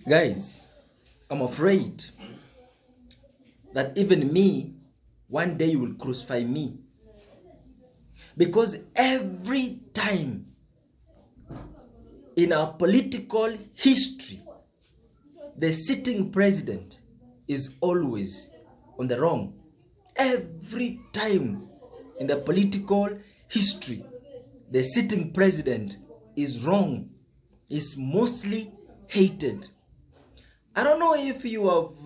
Guys, I'm afraid that even me, one day you will crucify me. Because every time in our political history, the sitting president is always on the wrong. Every time in the political history, the sitting president is wrong, is mostly hated. I don't know if you have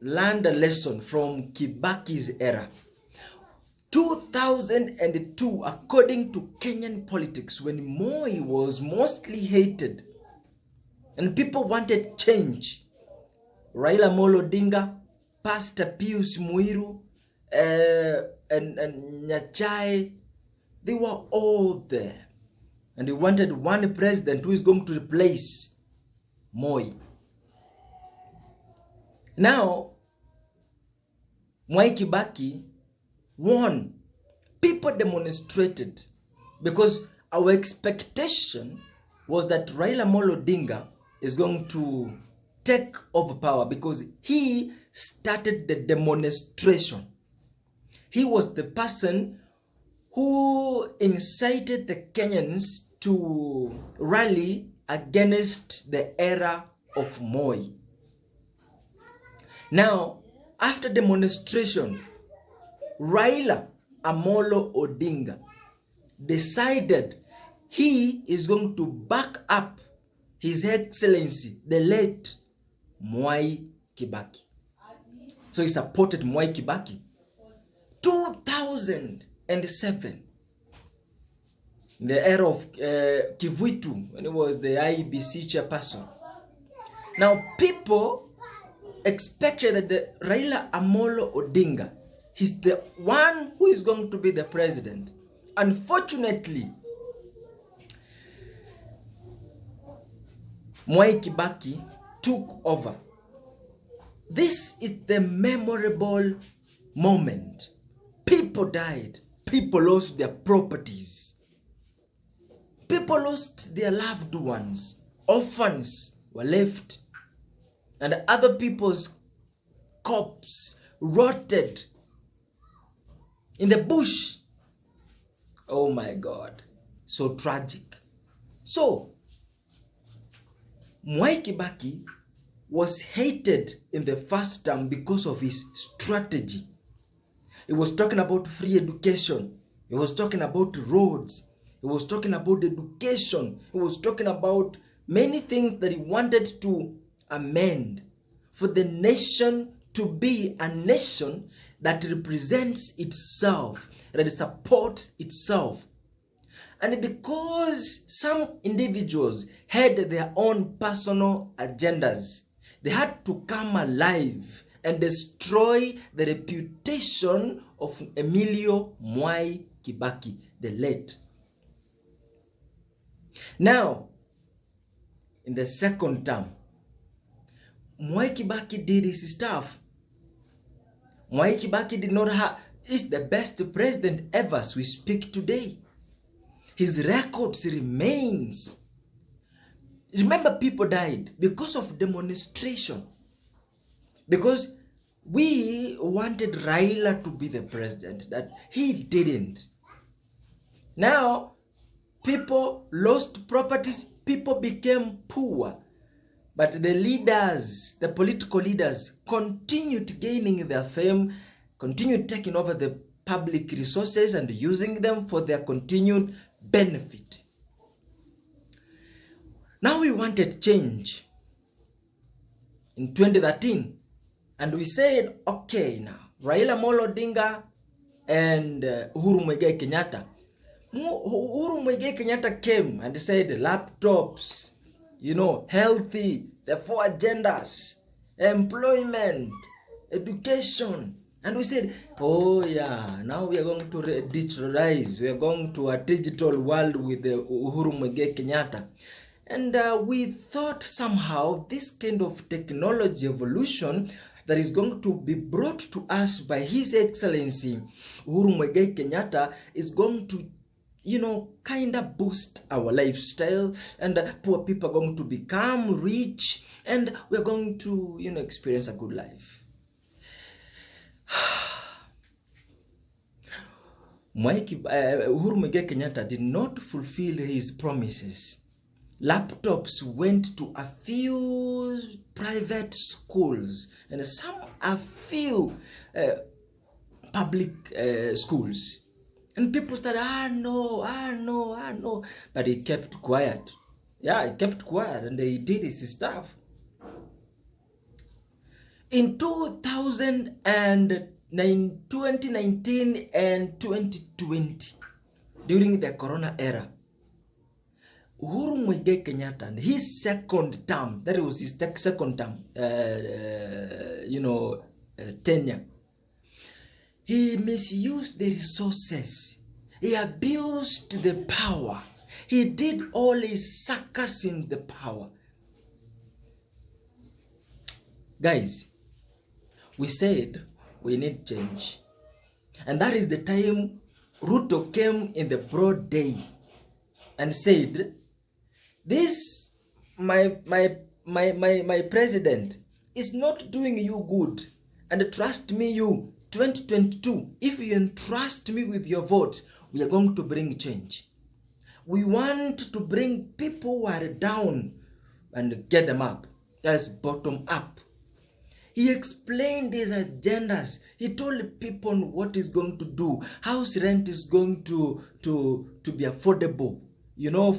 learned a lesson from Kibaki's era. 2002, according to Kenyan politics, when Moi was mostly hated and people wanted change, Raila Amolo Odinga, Pastor Pius Muiru, and Nyachai, they were all there. And they wanted one president who is going to replace Moi. Now, Mwai Kibaki won. People demonstrated because our expectation was that Raila Amolo Odinga is going to take over power because he started the demonstration. He was the person who incited the Kenyans to rally against the era of Moi. Now, after demonstration, Raila Amolo Odinga decided he is going to back up His Excellency, the late Mwai Kibaki. So he supported Mwai Kibaki. 2007, in the era of Kivuitu, when he was the IEBC chairperson. Now, people expected that the Raila Amolo Odinga is the one who is going to be the president. Unfortunately, Mwai Kibaki took over. This is the memorable moment. People died. People lost their properties. People lost their loved ones. Orphans were left. And other people's corpses rotted in the bush. Oh my God. So tragic. So, Mwai Kibaki was hated in the first term because of his strategy. He was talking about free education. He was talking about roads. He was talking about education. He was talking about many things that he wanted to amend for the nation to be a nation that represents itself, that supports itself. And because some individuals had their own personal agendas, they had to come alive and destroy the reputation of Emilio Mwai Kibaki, the late. Now, in the second term, Mwai Kibaki did his stuff. Mwai Kibaki did not have, is the best president ever as we speak today. His records remains. Remember, people died because of demonstration. Because we wanted Raila to be the president, that he didn't. Now, people lost properties, people became poor. But the leaders, the political leaders, continued gaining their fame, continued taking over the public resources and using them for their continued benefit. Now we wanted change in 2013. And we said, okay, now, Raila Amolo Odinga and Uhuru Muigai Kenyatta. Uhuru Muigai Kenyatta came and said laptops, you know, healthy, the 4 agendas, employment, education. And we said, oh yeah, now we are going to digitalize. We are going to a digital world with the Uhuru Muigai Kenyatta. And we thought somehow this kind of technology evolution that is going to be brought to us by His Excellency Uhuru Muigai Kenyatta is going to kind of boost our lifestyle, and poor people are going to become rich, and we're going to, experience a good life. Uhuru Muigai Kenyatta did not fulfill his promises. Laptops went to a few private schools and a few public schools. And people started, no. But he kept quiet. Yeah, he kept quiet and he did his stuff. In 2019 and 2020, during the Corona era, Uhuru Muigai Kenyatta, and his second term, that was his second term, tenure, he misused the resources. He abused the power. He did all his circus in the power. Guys, we said we need change. And that is the time Ruto came in the broad day and said, this, my president, is not doing you good. And trust me, you, 2022, if you entrust me with your votes, we are going to bring change. We want to bring people who are down and get them up. That's bottom up. He explained his agendas. He told people what he's going to do. House rent is going to be affordable,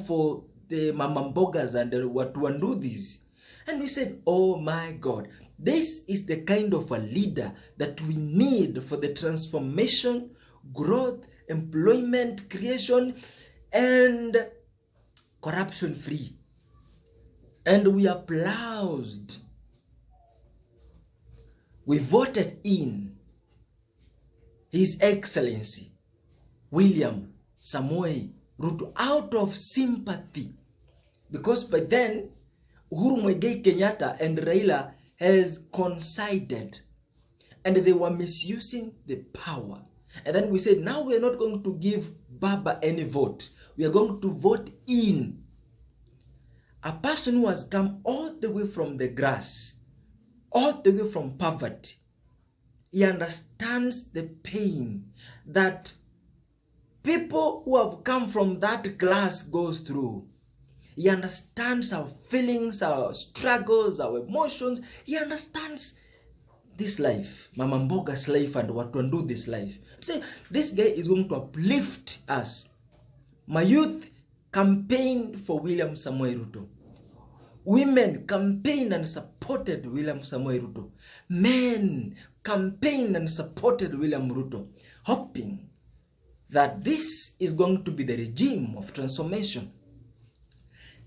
for the mamambogas and what to do this. And we said, oh my God, this is the kind of a leader that we need for the transformation, growth, employment creation, and corruption free. And we applauded. We voted in His Excellency William Samoei Ruto out of sympathy, because by then Uhuru Muigai Kenyatta and Raila has coincided and they were misusing the power. And then we said, now we are not going to give Baba any vote. We are going to vote in a person who has come all the way from the grass, all the way from poverty. He understands the pain that people who have come from that class goes through. He understands our feelings, our struggles, our emotions. He understands this life, Mama Mboga's life, and what to undo this life. I'm saying this guy is going to uplift us. My youth campaigned for William Samoei Ruto. Women campaigned and supported William Samoei Ruto. Men campaigned and supported William Ruto, hoping that this is going to be the regime of transformation.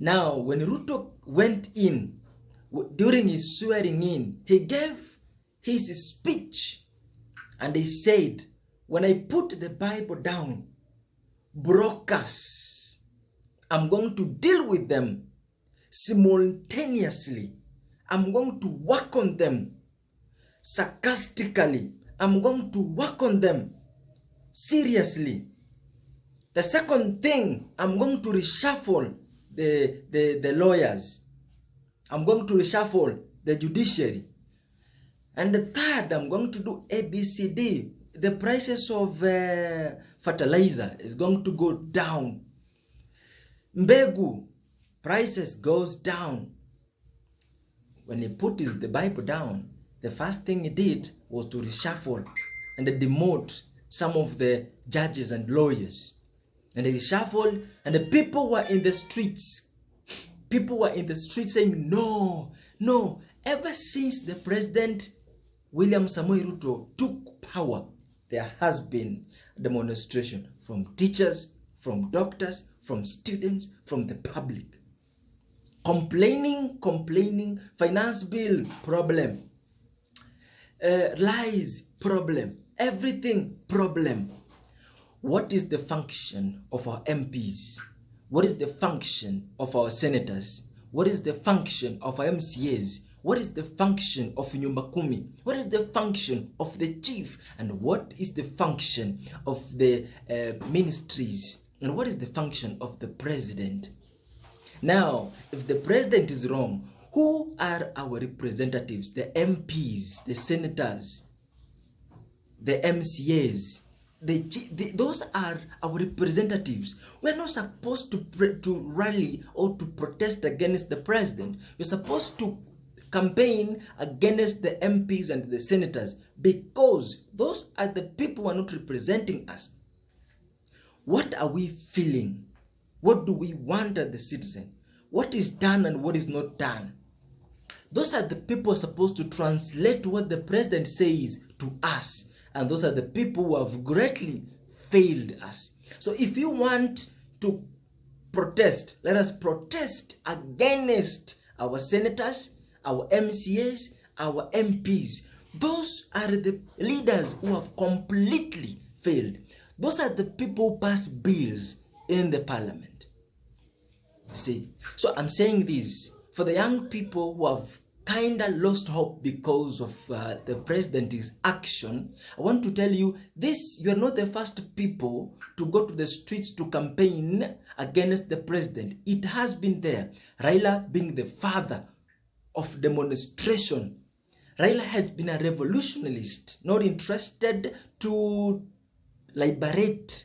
Now, when Ruto went in, during his swearing in, he gave his speech and he said, when I put the Bible down, brokers, I'm going to deal with them simultaneously. I'm going to work on them sarcastically. I'm going to work on them seriously. The second thing, I'm going to reshuffle the lawyers. I'm going to reshuffle the judiciary. And the third, I'm going to do ABCD. The prices of fertilizer is going to go down. Mbegu prices goes down. When he put the Bible down, the first thing he did was to reshuffle and demote some of the judges and lawyers. And they reshuffled, and the people were in the streets. People were in the streets saying, no, no. Ever since the president, William Samoei Ruto, took power, there has been demonstration from teachers, from doctors, from students, from the public. Complaining, finance bill, problem. Lies, problem. Everything, problem. What is the function of our MPs? What is the function of our senators? What is the function of our MCAs? What is the function of Nyumba Kumi? What is the function of the chief? And what is the function of the ministries And what is the function of the president? Now, if the president is wrong, who are our representatives? The MPs, the senators, the MCAs, those are our representatives. We're not supposed to rally or to protest against the president. We're supposed to campaign against the MPs and the senators, because those are the people who are not representing us. What are we feeling? What do we want as the citizen? What is done and what is not done? Those are the people supposed to translate what the president says to us. And those are the people who have greatly failed us. So if you want to protest, let us protest against our senators, our MCAs, our MPs. Those are the leaders who have completely failed. Those are the people who pass bills in the parliament. You see? So I'm saying this for the young people who have kind of lost hope because of the president's action. I want to tell you this: you are not the first people to go to the streets to campaign against the president. It has been there. Raila being the father of demonstration. Raila has been a revolutionist, not interested to liberate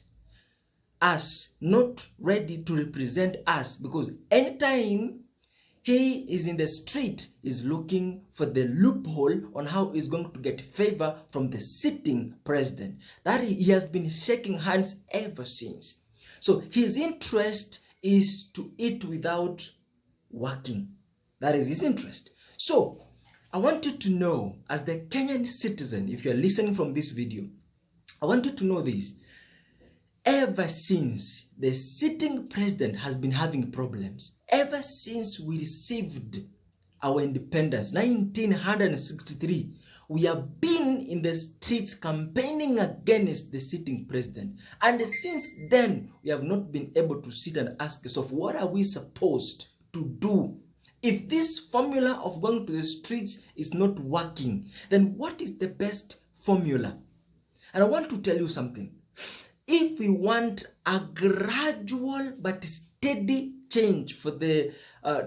us, not ready to represent us, because anytime he is in the street, is looking for the loophole on how he's going to get favor from the sitting president. That he has been shaking hands ever since. So his interest is to eat without working. That is his interest. So I want you to know, as the Kenyan citizen, if you're listening from this video, I want you to know this. Ever since the sitting president has been having problems, ever since we received our independence, 1963, we have been in the streets campaigning against the sitting president. And since then, we have not been able to sit and ask ourselves, what are we supposed to do? If this formula of going to the streets is not working, then what is the best formula? And I want to tell you something. If we want a gradual but steady change for the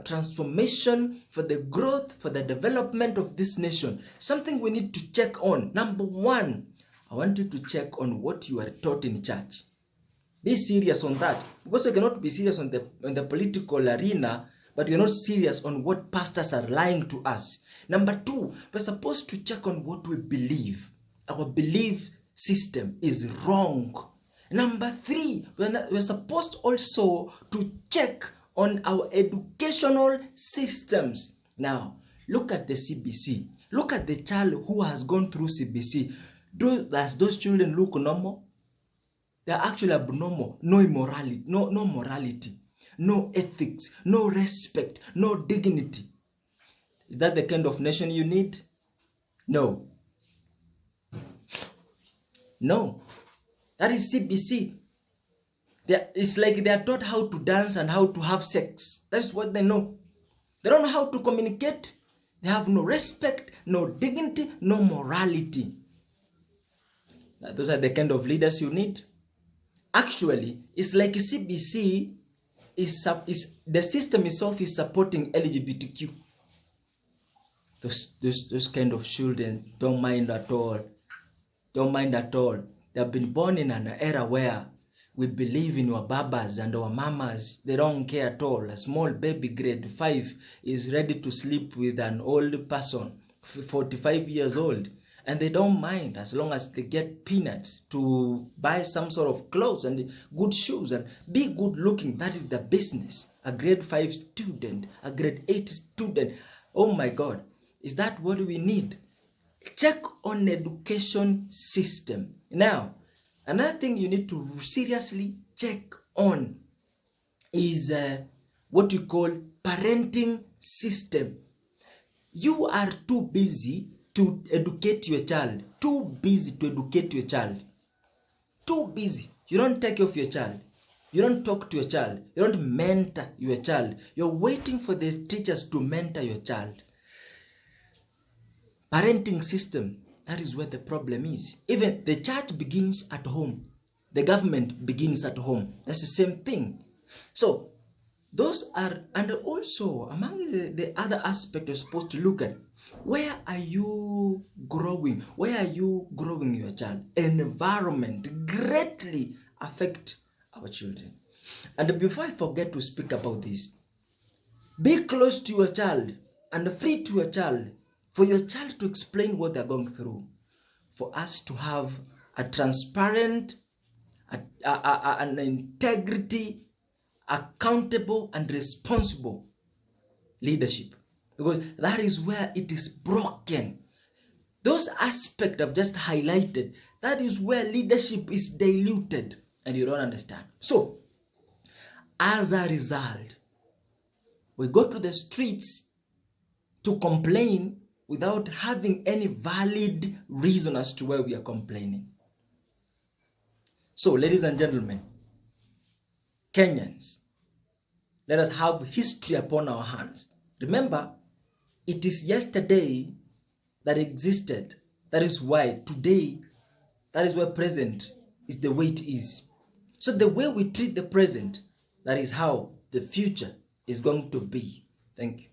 transformation, for the growth, for the development of this nation, something we need to check on. Number one, I want you to check on what you are taught in church. Be serious on that, because we cannot be serious on the political arena, but we're not serious on what pastors are lying to us. Number two, we're supposed to check on what we believe. Our belief system is wrong. Number three, we're supposed also to check on our educational systems. Now, look at the CBC. Look at the child who has gone through CBC. Does those children look normal? They're actually abnormal. No immorality, no morality, no ethics, no respect, no dignity. Is that the kind of nation you need? No. No. That is CBC. It's like they are taught how to dance and how to have sex. That's what they know. They don't know how to communicate. They have no respect, no dignity, no morality. Now, those are the kind of leaders you need. Actually, it's like CBC is the system itself is supporting LGBTQ. Those kind of children don't mind at all. Don't mind at all. They have been born in an era where we believe in our babas and our mamas. They don't care at all. A small baby grade 5 is ready to sleep with an old person, 45 years old. And they don't mind as long as they get peanuts to buy some sort of clothes and good shoes and be good looking. That is the business. A grade 5 student, a grade 8 student. Oh my God. Is that what we need? Check on education system. Now, another thing you need to seriously check on is what you call parenting system. You are too busy to educate your child. Too busy to educate your child. Too busy. You don't take care of your child. You don't talk to your child. You don't mentor your child. You're waiting for the teachers to mentor your child. Parenting system, that is where the problem is. Even the church begins at home. the government begins at home. That's the same thing. So those are, and also among the other aspects you're supposed to look at, where are you growing? Where are you growing your child? Environment greatly affect our children. And before I forget to speak about this, be close to your child and free to your child, for your child to explain what they're going through, for us to have a transparent, an integrity, accountable and responsible leadership. Because that is where it is broken. Those aspects I've just highlighted, that is where leadership is diluted and you don't understand. So, as a result, we go to the streets to complain without having any valid reason as to why we are complaining. So, ladies and gentlemen, Kenyans, let us have history upon our hands. Remember, it is yesterday that existed. That is why today, that is why present is the way it is. So the way we treat the present, that is how the future is going to be. Thank you.